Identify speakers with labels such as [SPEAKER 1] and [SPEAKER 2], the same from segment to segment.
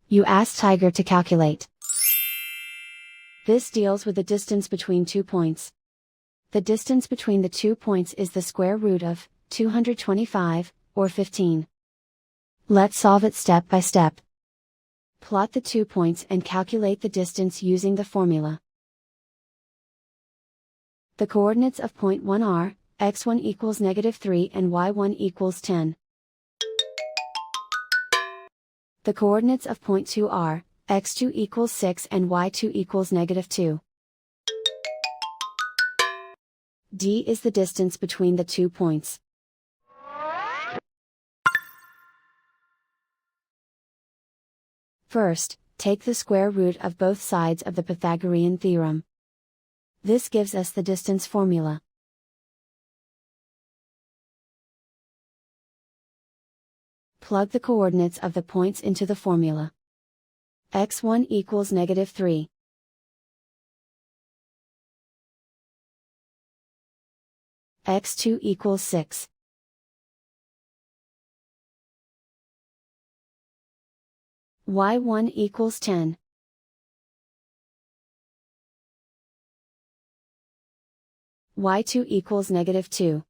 [SPEAKER 1] You ask Tiger to calculate. This deals with the distance between 2 points. The distance between the 2 points is the square root of 225, or 15. Let's solve it step by step. Plot the 2 points and calculate the distance using the formula. The coordinates of point 1 are, x1 equals -3 and y1 equals 10. The coordinates of point 2 are, x2 equals 6 and y2 equals -2. D is the distance between the 2 points. First, take the square root of both sides of the Pythagorean theorem. This gives us the distance formula. Plug the coordinates of the points into the formula. x1 equals -3. x2 equals 6. y1 equals 10. y2 equals -2.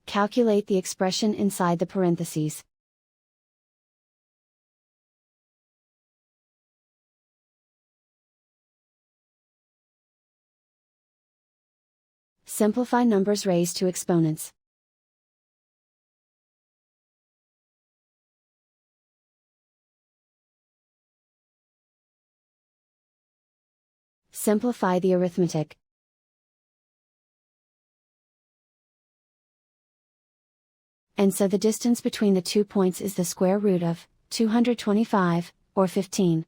[SPEAKER 1] Calculate the expression inside the parentheses. Simplify numbers raised to exponents. Simplify the arithmetic. And so the distance between the 2 points is the square root of 225, or 15.